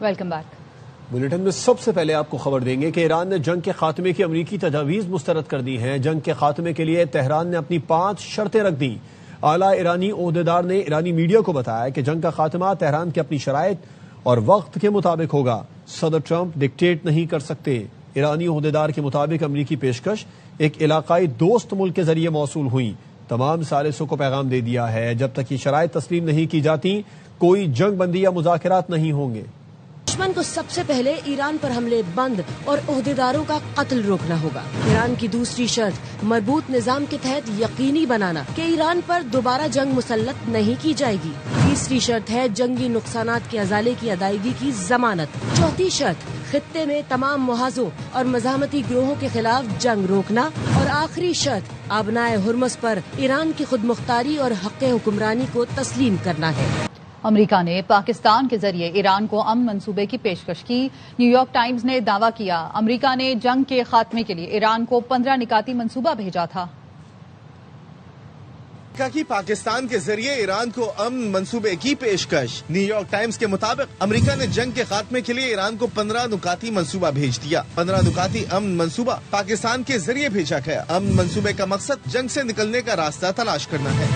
Welcome back. Bulletin میں سب سے پہلے آپ کو خبر دیں گے کہ ایران نے جنگ کے خاتمے کی امریکی تجاویز مسترد کر دی ہیں۔ جنگ کے خاتمے کے لیے تہران نے اپنی 5 شرطیں رکھ دیں۔ اعلیٰ ایرانی عہدیدار نے ایرانی میڈیا کو بتایا کہ جنگ کا خاتمہ تہران کی اپنی شرائط اور وقت کے مطابق ہوگا۔ صدر ٹرمپ ڈکٹیٹ نہیں کر سکتے۔ ایرانی عہدیدار کے مطابق امریکی پیشکش ایک علاقائی دوست ملک کے ذریعے موصول ہوئی۔ تمام ثالثوں کو پیغام دے دیا ہے جب تک یہ شرائط تسلیم نہیں کی جاتی کوئی جنگ بندی یا مذاکرات نہیں ہوں گے۔ دشمن کو سب سے پہلے ایران پر حملے بند اور عہدیداروں کا قتل روکنا ہوگا۔ ایران کی دوسری شرط مربوط نظام کے تحت یقینی بنانا کہ ایران پر دوبارہ جنگ مسلط نہیں کی جائے گی۔ تیسری شرط ہے جنگی نقصانات کے ازالے کی ادائیگی کی ضمانت۔ چوتھی شرط خطے میں تمام محاذوں اور مزاحمتی گروہوں کے خلاف جنگ روکنا، اور آخری شرط آبنائے ہرمز پر ایران کی خود مختاری اور حق حکمرانی کو تسلیم کرنا ہے۔ امریکہ نے پاکستان کے ذریعے ایران کو امن منصوبے کی پیشکش کی۔ نیو یارک ٹائمز نے دعویٰ کیا امریکہ نے جنگ کے خاتمے کے لیے ایران کو 15 نکاتی منصوبہ بھیجا تھا۔ امریکہ کی پاکستان کے ذریعے ایران کو امن منصوبے کی پیشکش۔ نیو یارک ٹائمز کے مطابق امریکہ نے جنگ کے خاتمے کے لیے ایران کو 15 نکاتی منصوبہ بھیج دیا۔ 15 نکاتی امن منصوبہ پاکستان کے ذریعے بھیجا گیا۔ امن منصوبے کا مقصد جنگ سے نکلنے کا راستہ تلاش کرنا ہے۔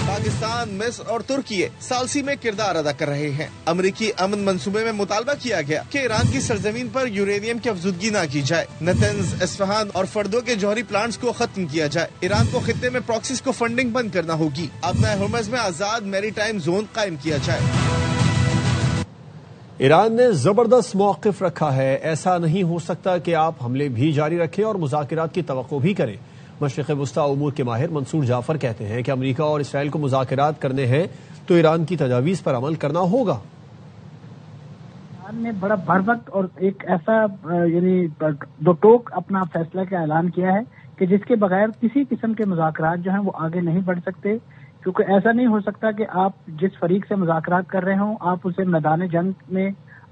پاکستان، مصر اور ترکی ثالثی میں کردار ادا کر رہے ہیں۔ امریکی امن منصوبے میں مطالبہ کیا گیا کہ ایران کی سرزمین پر یورینیم کی افزودگی نہ کی جائے، نتنز، اصفہان اور فردو کے جوہری پلانٹس کو ختم کیا جائے، ایران کو خطے میں پراکسیز کو فنڈنگ بند کرنا ہوگی، آبنائے ہرمز میں آزاد میری ٹائم زون قائم کیا جائے۔ ایران نے زبردست موقف رکھا ہے۔ ایسا نہیں ہو سکتا کہ آپ حملے بھی جاری رکھیں اور مذاکرات کی توقع بھی کریں۔ مشرق وسطی امور کے ماہر منصور جعفر کہتے ہیں کہ امریکہ اور اسرائیل کو مذاکرات کرنے ہیں تو ایران کی تجاویز پر عمل کرنا ہوگا۔ ایران نے بڑا بھر وقت اور ایک ایسا یعنی دو ٹوک اپنا فیصلہ کا اعلان کیا ہے کہ جس کے بغیر کسی قسم کے مذاکرات جو ہیں وہ آگے نہیں بڑھ سکتے، کیونکہ ایسا نہیں ہو سکتا کہ آپ جس فریق سے مذاکرات کر رہے ہوں آپ اسے میدان جنگ میں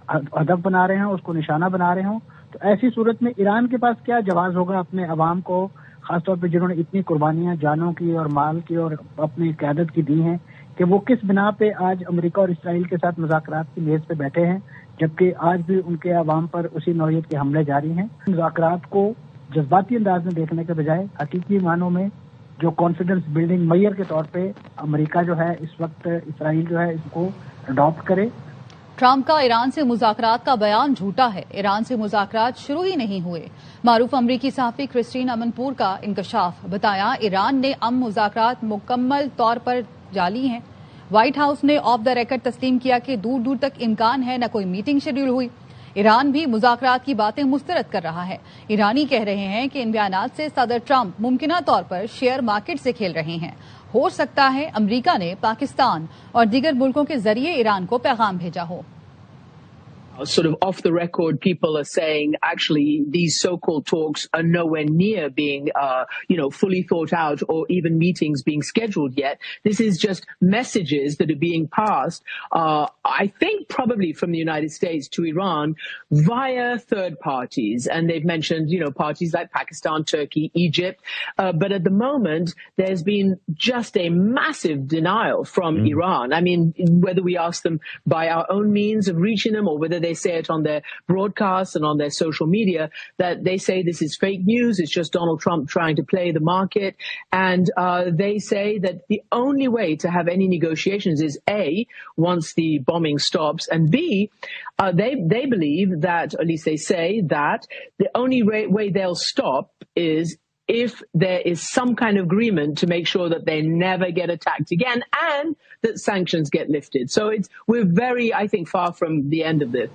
ہدف بنا رہے ہوں، اس کو نشانہ بنا رہے ہوں، تو ایسی صورت میں ایران کے پاس کیا جواز ہوگا اپنے عوام کو، خاص طور پہ جنہوں نے اتنی قربانیاں جانوں کی اور مال کی اور اپنی قیادت کی دی ہیں، کہ وہ کس بنا پہ آج امریکہ اور اسرائیل کے ساتھ مذاکرات کی میز پہ بیٹھے ہیں، جبکہ آج بھی ان کے عوام پر اسی نوعیت کے حملے جاری ہیں۔ مذاکرات کو جذباتی انداز میں دیکھنے کے بجائے حقیقی معنوں میں جو کانفیڈنس بلڈنگ معیار کے طور پہ امریکہ جو ہے اس وقت اسرائیل جو ہے اس کو اڈاپٹ کرے۔ ٹرمپ کا ایران سے مذاکرات کا بیان جھوٹا ہے۔ ایران سے مذاکرات شروع ہی نہیں ہوئے۔ معروف امریکی صحافی کرسٹین امنپور کا انکشاف، بتایا ایران نے مذاکرات مکمل طور پر جعلی ہیں۔ وائٹ ہاؤس نے آف دا ریکارڈ تسلیم کیا کہ دور دور تک امکان ہے نہ کوئی میٹنگ شیڈول ہوئی۔ ایران بھی مذاکرات کی باتیں مسترد کر رہا ہے۔ ایرانی کہہ رہے ہیں کہ ان بیانات سے صدر ٹرمپ ممکنہ طور پر شیئر مارکیٹ سے کھیل رہے ہیں۔ ہو سکتا ہے امریکہ نے پاکستان اور دیگر ملکوں کے ذریعے ایران کو پیغام بھیجا ہو۔ Sort of off the record, people are saying actually these so-called talks are nowhere near being, fully thought out or even meetings being scheduled yet. This is just messages that are being passed, I think probably from the United States to Iran via third parties. And they've mentioned, parties like Pakistan, Turkey, Egypt. But at the moment, there's been just a massive denial from Iran. I mean, whether we ask them by our own means of reaching them or whether they say it on their broadcasts and on their social media, that they say this is fake news, it's just Donald Trump trying to play the market. And they say that the only way to have any negotiations is A, once the bombing stops, and B, they believe that, or at least they say that, the only way they'll stop is if there is some kind of agreement to make sure that they never get attacked again and that sanctions get lifted. So we're very, I think, far from the end of this.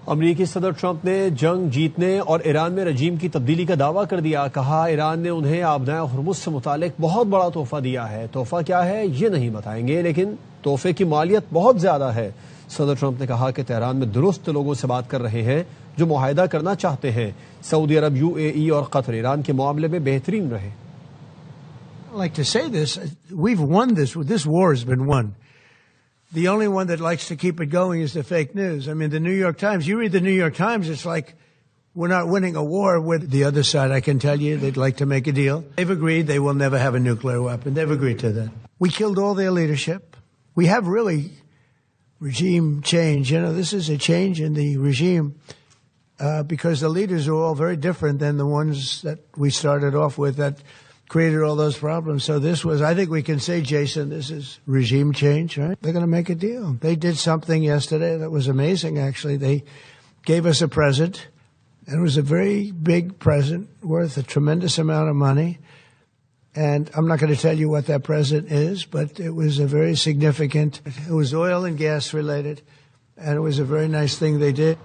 امریکی صدر Trump نے جنگ جیتنے اور ایران میں رجیم کی تبدیلی کا دعویٰ کر دیا۔ کہا ایران نے انہیں آبنائے ہرمز سے متعلق بہت بڑا تحفہ دیا ہے۔ تحفہ کیا ہے یہ نہیں بتائیں گے، لیکن تحفے کی مالیت بہت زیادہ ہے۔ صدر ٹرمپ نے کہا کہ تہران میں درست لوگوں سے بات کر رہے ہیں جو معاہدہ کرنا چاہتے ہیں۔ سعودی عرب، UAE اور قطر ایران کے معاملے میں بہترین رہے۔ I like to say this, we've won this war has been won. The only one that likes to keep it going is the fake news. I mean, the New York Times, you read the New York Times, it's like we're not winning a war with the other side. I can tell you they'd like to make a deal. They've agreed they will never have a nuclear weapon. They've agreed to that. We killed all their leadership. We have really regime change. You know, this is a change in the regime because the leaders are all very different than the ones that we started off with that created all those problems. So this was, I think we can say, Jason, this is regime change, right? They're going to make a deal. They did something yesterday that was amazing, actually. They gave us a present, and it was a very big present worth a tremendous amount of money. And I'm not going to tell you what that present is, but it was a very significant, it was oil and gas related, and it was a very nice thing they did.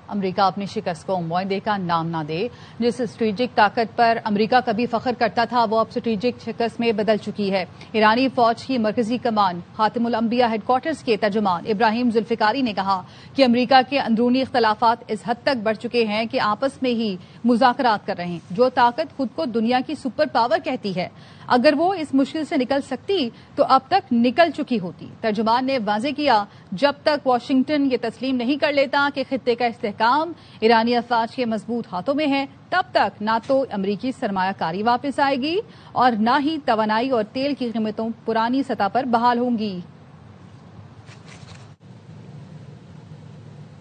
امریکہ اپنی شکست کو معاہدے کا نام نہ دے. جس strategic طاقت پر امریکہ کبھی فخر کرتا تھا وہ اب اسٹریٹجک شکست میں بدل چکی ہے. ایرانی فوج کی مرکزی کمان خاتم الانبیاء ہیڈ کوارٹرز کے ترجمان ابراہیم ذوالفقاری نے کہا کہ امریکہ کے اندرونی اختلافات اس حد تک بڑھ چکے ہیں کہ آپس میں ہی مذاکرات کر رہے ہیں. جو طاقت خود کو دنیا کی سپر پاور کہتی ہے اگر وہ اس مشکل سے نکل سکتی تو اب تک نکل چکی ہوتی. ترجمان نے واضح کیا جب تک واشنگٹن یہ تسلیم نہیں کر لیتا کہ خطے کا استحکام ایرانی افواج کے مضبوط ہاتھوں میں ہے تب تک نہ تو امریکی سرمایہ کاری واپس آئے گی اور نہ ہی توانائی اور تیل کی قیمتوں پرانی سطح پر بحال ہوں گی.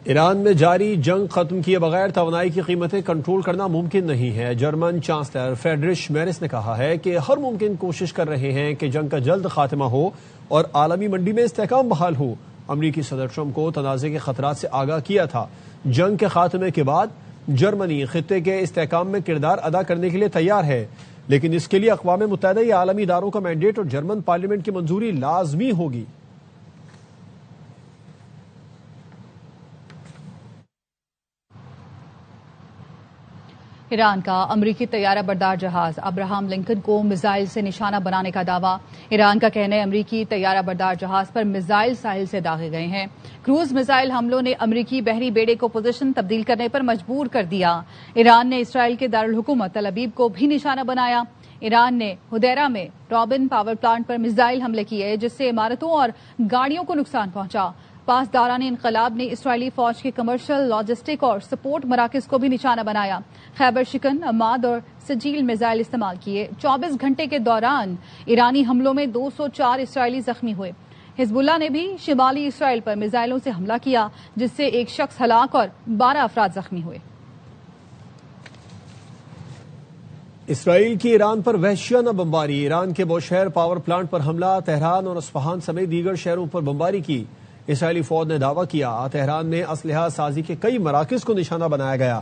ایران میں جاری جنگ ختم کیے بغیر توانائی کی قیمتیں کنٹرول کرنا ممکن نہیں ہے. جرمن چانسلر فریڈرش میرس نے کہا ہے کہ ہر ممکن کوشش کر رہے ہیں کہ جنگ کا جلد خاتمہ ہو اور عالمی منڈی میں استحکام بحال ہو. امریکی صدر ٹرمپ کو تنازع کے خطرات سے آگاہ کیا تھا. جنگ کے خاتمے کے بعد جرمنی خطے کے استحکام میں کردار ادا کرنے کے لیے تیار ہے لیکن اس کے لیے اقوام متحدہ یا عالمی اداروں کا مینڈیٹ اور جرمن پارلیمنٹ کی منظوری لازمی ہوگی. ایران کا امریکی طیارہ بردار جہاز ابراہم لنکن کو میزائل سے نشانہ بنانے کا دعویٰ. ایران کا کہنا ہے امریکی طیارہ بردار جہاز پر میزائل ساحل سے داغے گئے ہیں. کروز میزائل حملوں نے امریکی بحری بیڑے کو پوزیشن تبدیل کرنے پر مجبور کر دیا. ایران نے اسرائیل کے دارالحکومت تل ابیب کو بھی نشانہ بنایا. ایران نے ہدیرہ میں رابن پاور پلانٹ پر میزائل حملے کیے جس سے عمارتوں اور گاڑیوں کو نقصان پہنچا. پاسداران انقلاب نے اسرائیلی فوج کے کمرشل لاجسٹک اور سپورٹ مراکز کو بھی نشانہ بنایا. خیبر شکن، عماد اور سجیل میزائل استعمال کیے. 24 گھنٹے کے دوران ایرانی حملوں میں 204 اسرائیلی زخمی ہوئے. حزب اللہ نے بھی شمالی اسرائیل پر میزائلوں سے حملہ کیا جس سے ایک شخص ہلاک اور 12 افراد زخمی ہوئے. اسرائیل کی ایران پر وحشیانہ بمباری. ایران کے بوشہر پاور پلانٹ پر حملہ. تہران اور اصفہان سمیت دیگر شہروں پر بمباری کی. اسرائیلی فوج نے دعویٰ کیا تہران میں اسلحہ سازی کے کئی مراکز کو نشانہ بنایا گیا.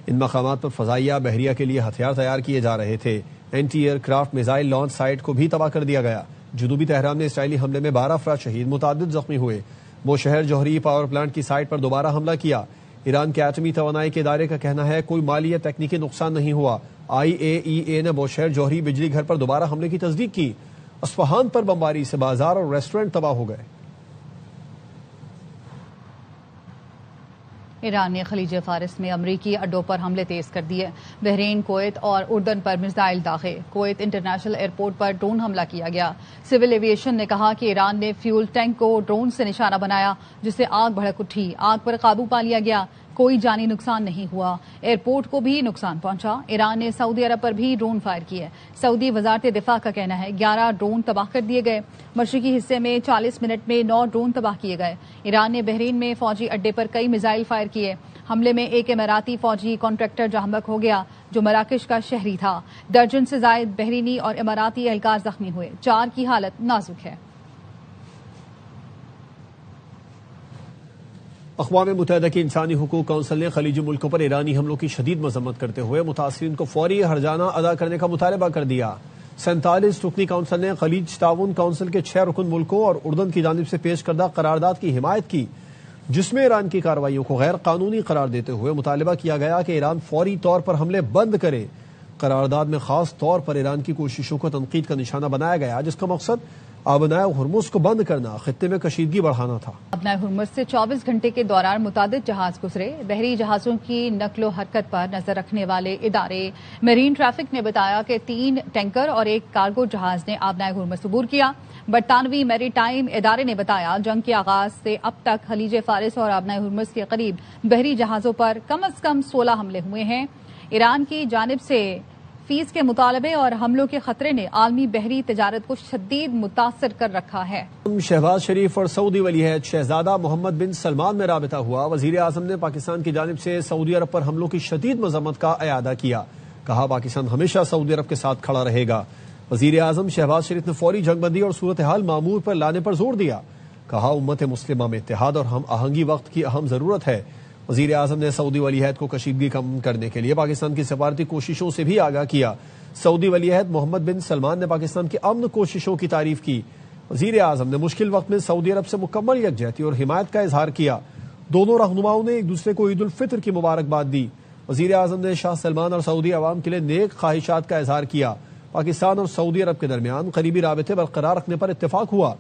ان مقامات پر فضائیہ بحریہ کے لیے ہتھیار تیار کیے جا رہے تھے. Anti aircraft missile launch site کو بھی تباہ کر دیا گیا. جنوبی تہران میں اسرائیلی حملے میں 12 افراد شہید، متعدد زخمی ہوئے. بوشہر جوہری پاور پلانٹ کی سائٹ پر دوبارہ حملہ کیا. ایران کے ایٹمی توانائی کے ادارے کا کہنا ہے کوئی مالی یا تکنیکی نقصان نہیں ہوا. IAEA نے بوشہر جوہری بجلی گھر پر دوبارہ حملے کی تصدیق کی. اصفہان پر بمباری سے بازار اور ریسٹورنٹ تباہ ہو گئے. ایران نے خلیج فارس میں امریکی اڈوں پر حملے تیز کر دیے. بحرین، کویت اور اردن پر میزائل داغے. کویت انٹرنیشنل ایئرپورٹ پر ڈرون حملہ کیا گیا. سول ایویشن نے کہا کہ ایران نے فیول ٹینک کو ڈرون سے نشانہ بنایا جس سے آگ بھڑک اٹھی. آگ پر قابو پا لیا گیا. کوئی جانی نقصان نہیں ہوا. ایئرپورٹ کو بھی نقصان پہنچا. ایران نے سعودی عرب پر بھی ڈرون فائر کیے. سعودی وزارت دفاع کا کہنا ہے 11 ڈرون تباہ کر دیے گئے. مشرقی حصے میں 40 منٹ میں 9 ڈرون تباہ کیے گئے. ایران نے بحرین میں فوجی اڈے پر کئی میزائل فائر کیے. حملے میں ایک اماراتی فوجی کانٹریکٹر جاں بحق ہو گیا جو مراکش کا شہری تھا. درجن سے زائد بحرینی اور اماراتی اہلکار زخمی ہوئے. 4 کی حالت نازک ہے. اقوام متحدہ کی انسانی حقوق کونسل نے خلیجی ملکوں پر ایرانی حملوں کی شدید مذمت کرتے ہوئے متاثرین کو فوری ہرجانہ ادا کرنے کا مطالبہ کر دیا. 47 رکنی کونسل نے خلیج تعاون کونسل کے 6 رکن ملکوں اور اردن کی جانب سے پیش کردہ قرارداد کی حمایت کی جس میں ایران کی کارروائیوں کو غیر قانونی قرار دیتے ہوئے مطالبہ کیا گیا کہ ایران فوری طور پر حملے بند کرے. قرارداد میں خاص طور پر ایران کی کوششوں کو تنقید کا نشانہ بنایا گیا جس کا مقصد آبنائے ہرمز کو بند کرنا، خطے میں کشیدگی بڑھانا تھا. آبنائے ہرمز سے 24 گھنٹے کے دوران متعدد جہاز گزرے. بحری جہازوں کی نقل و حرکت پر نظر رکھنے والے ادارے میرین ٹریفک نے بتایا کہ 3 ٹینکر اور 1 کارگو جہاز نے آبنائے ہرمز عبور کیا. برطانوی میری ٹائم ادارے نے بتایا جنگ کے آغاز سے اب تک خلیج فارس اور آبنائے ہرمز کے قریب بحری جہازوں پر کم از کم 16 حملے ہوئے ہیں. ایران کی جانب سے فیس کے مطالبے اور حملوں کے خطرے نے عالمی بحری تجارت کو شدید متاثر کر رکھا ہے۔ شہباز شریف اور سعودی ولی عہد شہزادہ محمد بن سلمان میں رابطہ ہوا۔ وزیر اعظم نے پاکستان کی جانب سے سعودی عرب پر حملوں کی شدید مذمت کا اعادہ کیا، کہا پاکستان ہمیشہ سعودی عرب کے ساتھ کھڑا رہے گا۔ وزیر اعظم شہباز شریف نے فوری جنگ بندی اور صورتحال معمول پر لانے پر زور دیا، کہا امت مسلمہ میں اتحاد اور ہم آہنگی وقت کی اہم ضرورت ہے۔ وزیر اعظم نے سعودی ولی عہد کو کشیدگی کم کرنے کے لیے پاکستان کی سفارتی کوششوں سے بھی آگاہ کیا۔ سعودی ولی عہد محمد بن سلمان نے پاکستان کی امن کوششوں کی تعریف کی۔ وزیر اعظم نے مشکل وقت میں سعودی عرب سے مکمل یکجہتی اور حمایت کا اظہار کیا۔ دونوں رہنماؤں نے ایک دوسرے کو عید الفطر کی مبارکباد دی۔ وزیر اعظم نے شاہ سلمان اور سعودی عوام کے لیے نیک خواہشات کا اظہار کیا۔ پاکستان اور سعودی عرب کے درمیان قریبی رابطے برقرار رکھنے پر اتفاق ہوا۔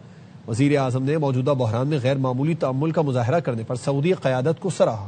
وزیر اعظم نے موجودہ بحران میں غیر معمولی تعامل کا مظاہرہ کرنے پر سعودی قیادت کو سراہا۔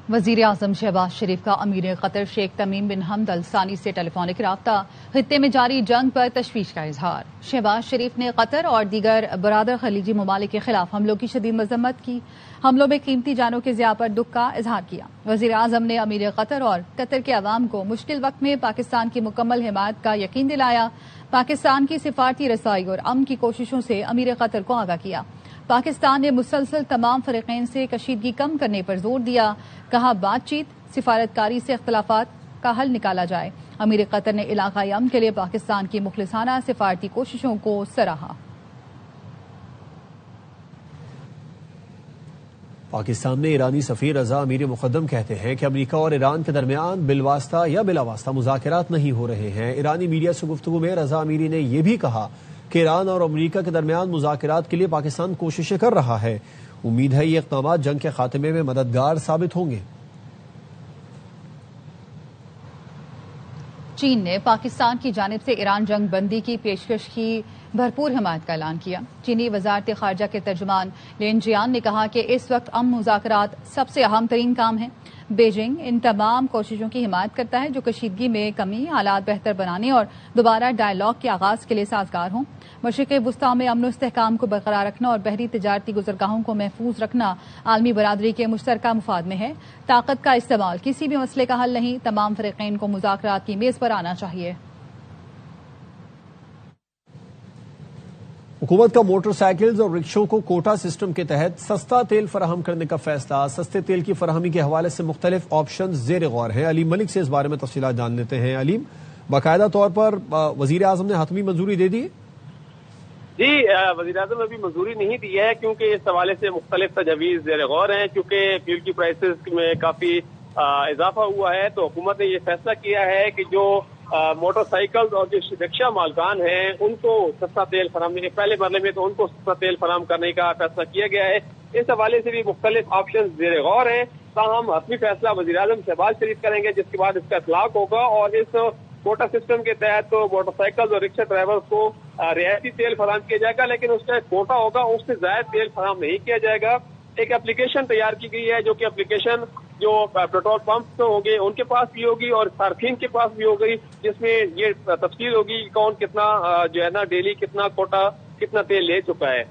وزیر اعظم شہباز شریف کا امیر قطر شیخ تمیم بن حمد ال ثانی سے ٹیلی فونک رابطہ، خطے میں جاری جنگ پر تشویش کا اظہار۔ شہباز شریف نے قطر اور دیگر برادر خلیجی ممالک کے خلاف حملوں کی شدید مذمت کی، حملوں میں قیمتی جانوں کے ضیاع پر دکھ کا اظہار کیا۔ وزیر اعظم نے امیر قطر اور قطر کے عوام کو مشکل وقت میں پاکستان کی مکمل حمایت کا یقین دلایا۔ پاکستان کی سفارتی رسائی اور امن کی کوششوں سے امیر قطر کو آگاہ کیا۔ پاکستان نے مسلسل تمام فریقین سے کشیدگی کم کرنے پر زور دیا، کہا بات چیت سفارتکاری سے اختلافات کا حل نکالا جائے۔ امیر قطر نے علاقائی امن کے لیے پاکستان کی مخلصانہ سفارتی کوششوں کو سراہا۔ پاکستان میں ایرانی سفیر رضا امیر مقدم کہتے ہیں کہ امریکہ اور ایران کے درمیان بالواسطہ یا بلا واسطہ مذاکرات نہیں ہو رہے ہیں۔ ایرانی میڈیا سے گفتگو میں رضا امیری نے یہ بھی کہا کہ ایران اور امریکہ کے درمیان مذاکرات کے لیے پاکستان کوششیں کر رہا ہے۔ امید ہے یہ اقدامات جنگ کے خاتمے میں مددگار ثابت ہوں گے۔ چین نے پاکستان کی جانب سے ایران جنگ بندی کی پیشکش کی بھرپور حمایت کا اعلان کیا۔ چینی وزارت خارجہ کے ترجمان لین جیان نے کہا کہ اس وقت امن مذاکرات سب سے اہم ترین کام ہے۔ بیجنگ ان تمام کوششوں کی حمایت کرتا ہے جو کشیدگی میں کمی، حالات بہتر بنانے اور دوبارہ ڈائیلاگ کے آغاز کے لیے سازگار ہوں۔ مشرق وسطیٰ میں امن و استحکام کو برقرار رکھنا اور بحری تجارتی گزرگاہوں کو محفوظ رکھنا عالمی برادری کے مشترکہ مفاد میں ہے۔ طاقت کا استعمال کسی بھی مسئلے کا حل نہیں، تمام فریقین کو مذاکرات کی میز پر آنا چاہیے۔ حکومت کا موٹر سائیکلز اور رکشوں کو کوٹا سسٹم کے تحت سستا تیل فراہم کرنے کا فیصلہ۔ سستے تیل کی فراہمی کے حوالے سے مختلف آپشنز زیر غور ہیں۔ علیم ملک سے اس بارے میں تفصیلات جان لیتے ہیں۔ علیم، باقاعدہ طور پر وزیر اعظم نے حتمی منظوری دے دی؟ جی، وزیر اعظم ابھی منظوری نہیں دی ہے کیونکہ اس حوالے سے مختلف تجاویز زیر غور ہیں۔ چونکہ فیول کی پرائسز میں کافی اضافہ ہوا ہے تو حکومت نے یہ فیصلہ کیا ہے کہ جو موٹر سائیکل اور جو رکشا مالکان ہیں ان کو سستا تیل فراہم، پہلے مرحلے میں تو ان کو سستا تیل فراہم کرنے کا فیصلہ کیا گیا ہے۔ اس حوالے سے بھی مختلف آپشن زیر غور ہیں، تاہم حتمی فیصلہ وزیر اعظم شہباز شریف کریں گے، جس کے بعد اس کا اطلاق ہوگا اور اس کوٹا سسٹم کے تحت تو موٹر سائیکل اور رکشا ڈرائیورز کو رعایتی تیل فراہم کیا جائے گا، لیکن اس کا ایک کوٹا ہوگا، اس سے زائد تیل فراہم نہیں کیا جائے گا۔ ایک اپلیکیشن تیار کی گئی ہے جو کہ اپلیکیشن جو پیٹرول پمپ ہوں گے ان کے پاس بھی ہوگی اور صارفین کے پاس بھی ہوگی، جس میں یہ تفصیل ہوگی کہ کون کتنا جو ہے نا ڈیلی کتنا کوٹا کتنا تیل لے چکا ہے۔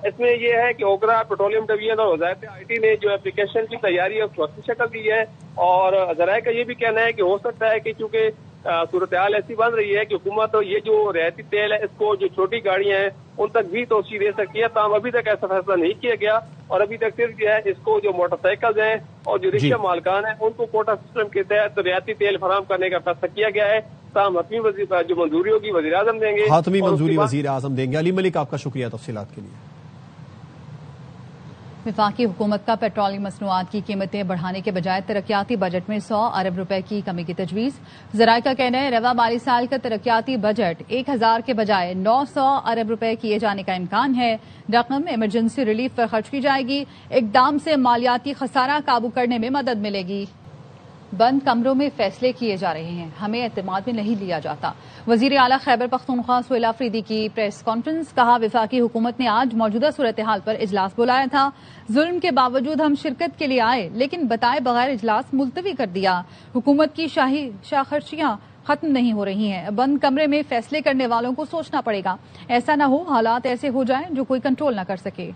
اس میں یہ ہے کہ اوگرا پیٹرولیم ڈویژن اور وزارت آئی ٹی نے جو اپلیکیشن کی تیاری ہے اس کو وقتی شکل دی ہے اور ذرائع کا یہ بھی کہنا ہے کہ ہو سکتا ہے کہ چونکہ صورتحال ایسی بن رہی ہے کہ حکومت یہ جو رعایتی تیل ہے اس کو جو چھوٹی گاڑیاں ہیں ان تک بھی توسیع دے سکتی ہے، تاہم ابھی تک ایسا فیصلہ نہیں کیا گیا اور ابھی تک صرف جو ہے اس کو جو موٹر سائیکل ہیں اور جو رکشا مالکان ہیں ان کو کوٹا سسٹم کے تحت رعایتی تیل فراہم کرنے کا فیصلہ کیا گیا ہے، تاہم حتمی جو منظوری ہوگی وزیر اعظم دیں گے۔ حتمی منظوری وزیر اعظم دیں گے۔ علیم ملک، آپ کا شکریہ تفصیلات کے لیے۔ وفاقی حکومت کا پیٹرولیم مصنوعات کی قیمتیں بڑھانے کے بجائے ترقیاتی بجٹ میں 100 ارب روپے کی کمی کی تجویز۔ ذرائع کا کہنا ہے رواں مالی سال کا ترقیاتی بجٹ 1000 کے بجائے 900 ارب روپے کیے جانے کا امکان ہے۔ رقم ایمرجنسی ریلیف پر خرچ کی جائے گی۔ اقدام سے مالیاتی خسارہ قابو کرنے میں مدد ملے گی۔ بند کمروں میں فیصلے کیے جا رہے ہیں، ہمیں اعتماد میں نہیں لیا جاتا۔ وزیر اعلیٰ خیبر پختونخوا سہیل آفریدی کی پریس کانفرنس، کہا وفاقی حکومت نے آج موجودہ صورتحال پر اجلاس بلایا تھا، ظلم کے باوجود ہم شرکت کے لیے آئے لیکن بتائے بغیر اجلاس ملتوی کر دیا۔ حکومت کی شاخرچیاں ختم نہیں ہو رہی ہیں، بند کمرے میں فیصلے کرنے والوں کو سوچنا پڑے گا، ایسا نہ ہو حالات ایسے ہو جائیں جو کوئی کنٹرول نہ کر سکے۔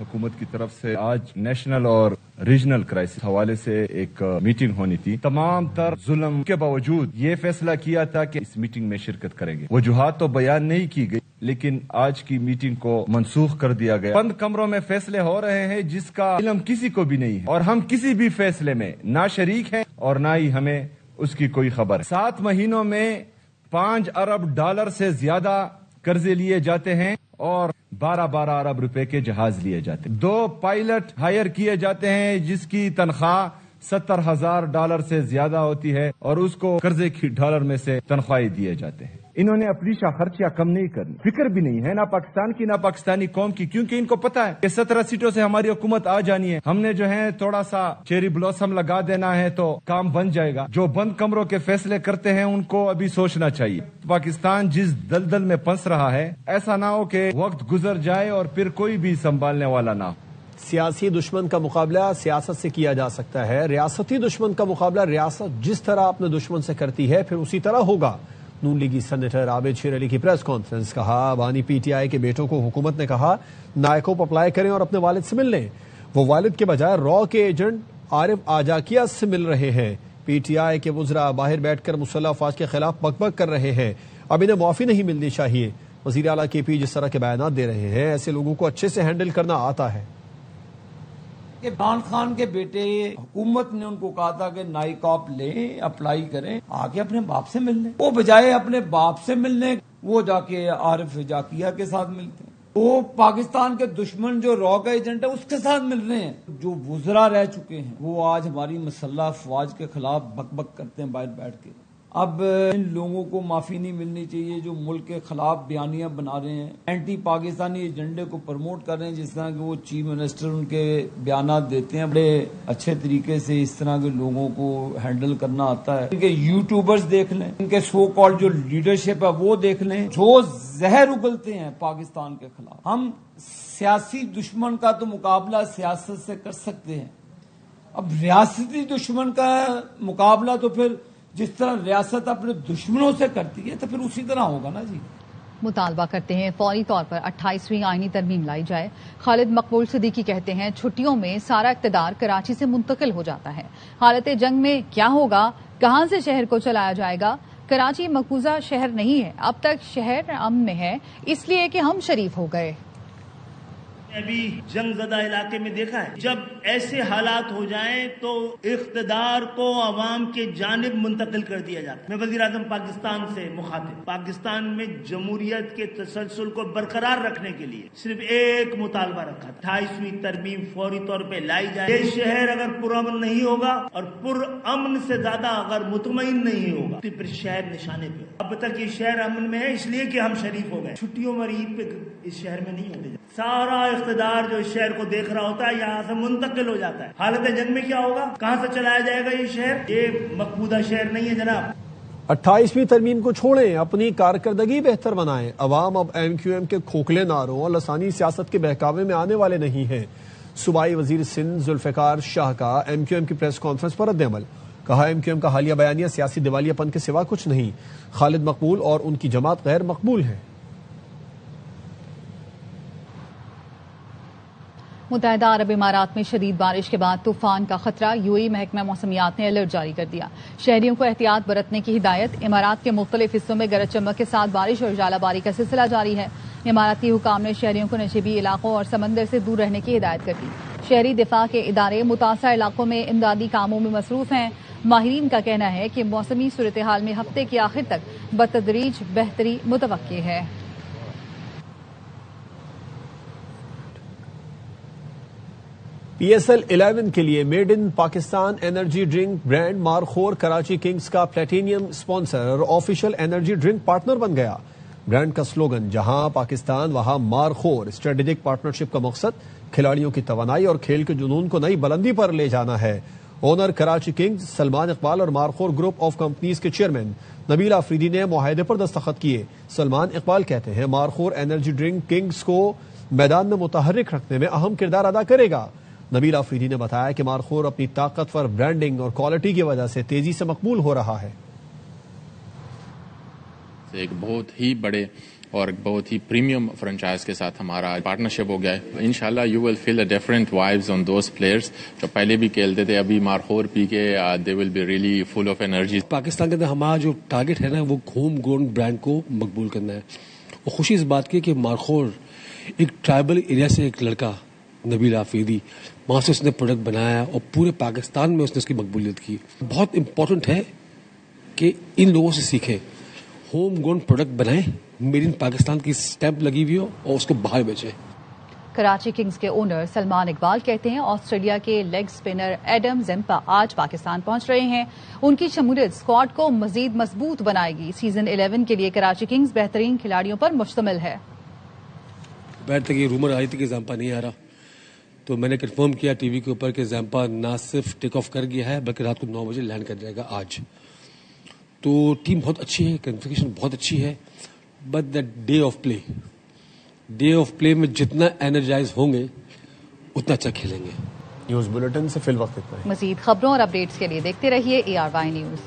حکومت کی طرف سے آج نیشنل اور ریجنل کرائسس حوالے سے ایک میٹنگ ہونی تھی. تمام تر ظلم کے باوجود یہ فیصلہ کیا تھا کہ اس میٹنگ میں شرکت کریں گے. وجوہات تو بیان نہیں کی گئی لیکن آج کی میٹنگ کو منسوخ کر دیا گیا. بند کمروں میں فیصلے ہو رہے ہیں جس کا علم کسی کو بھی نہیں ہے اور ہم کسی بھی فیصلے میں نہ شریک ہیں اور نہ ہی ہمیں اس کی کوئی خبر. 7 مہینوں میں 5 ارب ڈالر سے زیادہ قرضے لیے جاتے ہیں اور 12 ارب روپے کے جہاز لیے جاتے ہیں. 2 پائلٹ ہائر کیے جاتے ہیں جس کی تنخواہ $70,000 سے زیادہ ہوتی ہے اور اس کو قرضے کی ڈالر میں سے تنخواہیں دیے جاتے ہیں. انہوں نے اپنی خرچیاں کم نہیں کرنی. فکر بھی نہیں ہے نہ پاکستان کی نہ پاکستانی قوم کی, کیونکہ ان کو پتا ہے کہ 17 سیٹوں سے ہماری حکومت آ جانی ہے. ہم نے جو ہے تھوڑا سا چیری بلوسم لگا دینا ہے تو کام بن جائے گا. جو بند کمروں کے فیصلے کرتے ہیں ان کو ابھی سوچنا چاہیے. پاکستان جس دلدل میں پھنس رہا ہے ایسا نہ ہو کہ وقت گزر جائے اور پھر کوئی بھی سنبھالنے والا نہ ہو. سیاسی دشمن کا مقابلہ سیاست سے کیا جا سکتا ہے. ریاستی دشمن کا مقابلہ ریاست جس طرح اپنے دشمن سے کرتی ہے پھر اسی طرح ہوگا. نون لیگی سینیٹر عابد شیر علی کی پریس کانفرنس. کہا بانی پی ٹی آئی کے بیٹوں کو حکومت نے کہا نائکوپ اپلائی کریں اور اپنے والد سے مل لیں. وہ والد کے بجائے را کے ایجنٹ عارف آجاکیہ سے مل رہے ہیں. پی ٹی آئی کے وزراء باہر بیٹھ کر مسلح افواج کے خلاف بک بک کر رہے ہیں. اب انہیں معافی نہیں ملنی چاہیے. وزیر اعلیٰ کے پی جس طرح کے بیانات دے رہے ہیں ایسے لوگوں کو اچھے سے ہینڈل کرنا آتا ہے. عمران خان کے بیٹے حکومت نے ان کو کہا تھا کہ نائکاپ لیں اپلائی کریں, آگے اپنے باپ سے مل لیں. وہ بجائے اپنے باپ سے ملنے وہ جا کے عارف جاکیہ کے ساتھ ملتے ہیں. وہ پاکستان کے دشمن جو را کا ایجنٹ ہے اس کے ساتھ مل رہے ہیں. جو وزراء رہ چکے ہیں وہ آج ہماری مسلح افواج کے خلاف بک بک کرتے ہیں باہر بیٹھ کے. اب ان لوگوں کو معافی نہیں ملنی چاہیے جو ملک کے خلاف بیانیاں بنا رہے ہیں, اینٹی پاکستانی ایجنڈے کو پروموٹ کر رہے ہیں. جس طرح کہ وہ چیف منسٹر ان کے بیانات دیتے ہیں, بڑے اچھے طریقے سے اس طرح کے لوگوں کو ہینڈل کرنا آتا ہے. ان کے یوٹیوبرز دیکھ لیں, ان کے سو کالڈ جو لیڈرشپ ہے وہ دیکھ لیں, جو زہر اگلتے ہیں پاکستان کے خلاف. ہم سیاسی دشمن کا تو مقابلہ سیاست سے کر سکتے ہیں, اب ریاستی دشمن کا مقابلہ تو پھر جس طرح ریاست اپنے دشمنوں سے کرتی ہے تو پھر اسی طرح ہوگا نا جی. مطالبہ کرتے ہیں فوری طور پر 28ویں آئینی ترمیم لائی جائے. خالد مقبول صدیقی کہتے ہیں چھٹیوں میں سارا اقتدار کراچی سے منتقل ہو جاتا ہے. حالت جنگ میں کیا ہوگا, کہاں سے شہر کو چلایا جائے گا. کراچی مقبوضہ شہر نہیں ہے, اب تک شہر امن میں ہے اس لیے کہ ہم شریف ہو گئے. ابھی جنگ زدہ علاقے میں دیکھا ہے جب ایسے حالات ہو جائیں تو اقتدار کو عوام کے جانب منتقل کر دیا جاتا ہے. میں وزیر اعظم پاکستان سے مخاطب, پاکستان میں جمہوریت کے تسلسل کو برقرار رکھنے کے لیے صرف ایک مطالبہ رکھا تھا, 28ویں ترمیم فوری طور پہ لائی جائے. یہ شہر اگر پرامن نہیں ہوگا اور پرامن سے زیادہ اگر مطمئن نہیں ہوگا تو پھر شہر نشانے پہ. اب تک یہ شہر امن میں ہے اس لیے کہ ہم شریف ہو گئے. چھٹیوں میں عید پہ اس شہر میں نہیں ہوتے, سارا اقتدار جو اس شہر کو دیکھ رہا ہوتا ہے یہاں سے منتقل ہو جاتا ہے. حالت جنگ میں کیا ہوگا, کہاں سے چلایا جائے گا یہ شہر. یہ مقبوضہ شہر نہیں ہے جناب. 28ویں ترمیم کو چھوڑیں, اپنی کارکردگی بہتر بنائیں. عوام اب ایم کیو ایم کے کھوکھلے نعروں اور لسانی سیاست کے بہکاوے میں آنے والے نہیں ہیں. صوبائی وزیر سندھ ذوالفقار شاہ کا ایم کیو ایم کی پریس کانفرنس پر رد عمل. کہا ایم کیو ایم کا حالیہ بیانیہ سیاسی دیوالیہ پن کے سوا کچھ نہیں. خالد مقبول اور ان کی جماعت غیر مقبول ہے. متحدہ عرب امارات میں شدید بارش کے بعد طوفان کا خطرہ, یو اے محکمہ موسمیات نے الرٹ جاری کر دیا. شہریوں کو احتیاط برتنے کی ہدایت. امارات کے مختلف حصوں میں گرج چمک کے ساتھ بارش اور ژالہ باری کا سلسلہ جاری ہے. اماراتی حکام نے شہریوں کو نشیبی علاقوں اور سمندر سے دور رہنے کی ہدایت کر دی. شہری دفاع کے ادارے متاثرہ علاقوں میں امدادی کاموں میں مصروف ہیں. ماہرین کا کہنا ہے کہ موسمی صورتحال میں ہفتے کے آخر تک بتدریج بہتری متوقع ہے. پی ایس ایل 11 کے لیے made in Pakistan energy drink brand Markhor Karachi Kings کا پلیٹینیم اسپانسر اور آفیشیل انرجی ڈرنک پارٹنر بن گیا. برانڈ کا سلوگن جہاں پاکستان وہاں مارخور. اسٹریٹجک پارٹنرشپ کا مقصد کھلاڑیوں کی توانائی اور کھیل کے جنون کو نئی بلندی پر لے جانا ہے. اونر کراچی کنگز سلمان اقبال اور مارخور گروپ آف کمپنیز کے چیئرمین نبیل آفریدی نے معاہدے پر دستخط کیے. سلمان اقبال کہتے ہیں مارخور انرجی ڈرنک کنگز کو میدان میں متحرک رکھنے میں اہم کردار ادا کرے گا. نبیل آفریدی نے بتایا کہ مارخور اپنی طاقتور برانڈنگ اور کوالٹی کی وجہ سے تیزی سے مقبول ہو رہا ہے. ایک بہت ہی بڑے اور بہت ہی پریمیم فرنچائز کے ساتھ ہمارا پارٹنرشپ ہو گیا ہے. انشاءاللہ you will feel a different vibes on those players جو پہلے بھی کھیلتے تھے, ابھی مارخور پی کے they will be really full of energy. Pakistan کے اندر ہمارا جو ٹارگیٹ ہے نا وہ ہوم گرون برانڈ کو مقبول کرنا ہے. اور خوشی اس بات کی کہ مارخور ایک ٹرائبل ایریا سے ایک لڑکا نبیل آفیدی وہاں سے اس نے پروڈکٹ بنایا اور پورے پاکستان میں اس نے اس کی مقبولیت کی. بہت امپورٹنٹ ہے کہ ان لوگوں سے سیکھیں, ہوم گرون پروڈکٹ بنائیں, میڈ ان پاکستان کی اسٹیمپ لگی ہوئی ہو اور اس کو باہر بیچیں. کراچی کنگز کے اونر سلمان اقبال کہتے ہیں آسٹریلیا کے لیگ اسپنر ایڈم زمپا آج پاکستان پہنچ رہے ہیں. ان کی شمولیت اسکواڈ کو مزید مضبوط بنائے گی. سیزن 11 کے لیے کراچی کنگز بہترین کھلاڑیوں پر مشتمل ہے. بیٹھ تک یہ رومر آئی تھی کہ زمپا نہیں آ رہا, تو میں نے کنفرم کیا ٹی وی کے اوپر کہ زمپا نہ صرف ٹیک آف کر گیا ہے بلکہ رات کو 9 بجے لینڈ کر جائے گا آج. تو ٹیم بہت اچھی ہے, کنفیگریشن بہت اچھی ہے, but the day of play میں جتنا انرجائز ہوں گے اتنا اچھا کھیلیں گے. نیوز بلیٹن سے فی الوقت اتنا ہے. مزید خبروں اور اپڈیٹس کے لیے دیکھتے رہیے ARY نیوز.